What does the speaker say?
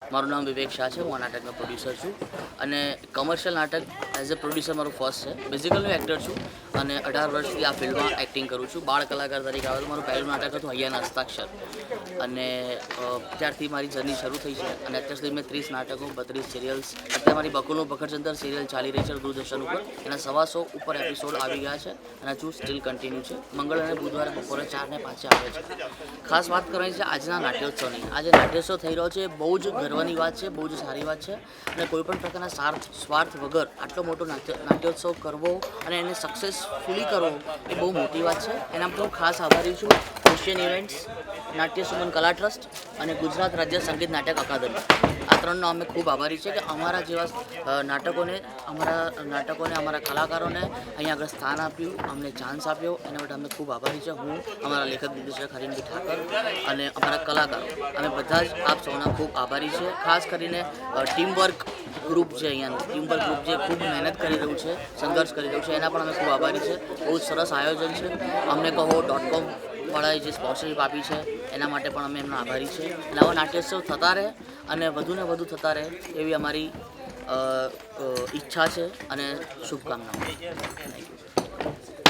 મારું નામ વિવેક શાહ છે. હું આ નાટકનો પ્રોડ્યુસર છું અને કમર્શિયલ નાટક એઝ અ પ્રોડ્યુસર મારું ફર્સ્ટ છે. બેઝિકલી હું એક્ટર છું અને 18 વર્ષથી આ ફિલ્ડમાં એક્ટિંગ કરું છું. બાળ કલાકાર તરીકે આવેલું મારું પહેલું નાટક હતું હૈયાના હસ્તાક્ષર અને ત્યારથી મારી જર્ની શરૂ થઈ છે અને અત્યાર સુધી મેં 30 નાટકો, 32 સિરિયલ્સ, અત્યારે મારી બકુલનું પખડચંદર સિરિયલ ચાલી રહી છે દૂરદર્શન ઉપર. એના 125 ઉપર એપિસોડ આવી ગયા છે અને હજુ સ્ટીલ કન્ટિન્યુ છે. મંગળ અને બુધવારે બપોરે 4 ને 5 આવે છે. ખાસ વાત કરવાની છે આજના નાટ્યોત્સવની. આજે નાટ્યોત્સવ થઈ રહ્યો છે, બહુ જ ગર્વની વાત છે, બહુ જ સારી વાત છે અને કોઈપણ પ્રકારના સ્વાર્થ વગર આટલો મોટો નાટ્યોત્સવ કરવો અને એને સક્સેસફુલી કરવો એ બહુ મોટી વાત છે. એના પર હું ખાસ આભારી છું એશિયન ઇવેન્ટ્સ, નાટ્ય સુમન કલા ટ્રસ્ટ અને ગુજરાત રાજ્ય સંગીત નાટક અકાદમી. આ ત્રણનો અમે ખૂબ આભારી છે કે અમારા જેવા નાટકોને, અમારા કલાકારોને અહીંયા આગળ સ્થાન આપ્યું, અમને ચાન્સ આપ્યો. એના માટે અમે ખૂબ આભારી છે. હું, અમારા લેખક દિગ્દર્શક હરીન્દ્ર ઠાકર અને અમારા કલાકારો, અમે બધા જ આપ સૌના ખૂબ આભારી છે. ખાસ કરીને ટીમવર્ક ગ્રુપ છે, અહીંયાનું ટીમવર્ક ગ્રુપ જે ખૂબ મહેનત કરી રહ્યું છે, સંઘર્ષ કરી રહ્યું છે, એના પણ અમે ખૂબ આભારી છે. બહુ જ સરસ આયોજન છે. અમને કહો .com વાળાએ જે સ્પોન્સરશિપ આપી છે એના માટે પણ અમે એમના આભારી છે. નવા નાટ્યોત્સવ થતા રહે અને વધુને વધુ થતા રહે એવી અમારી ઈચ્છા છે અને શુભકામનાઓ. Thank you.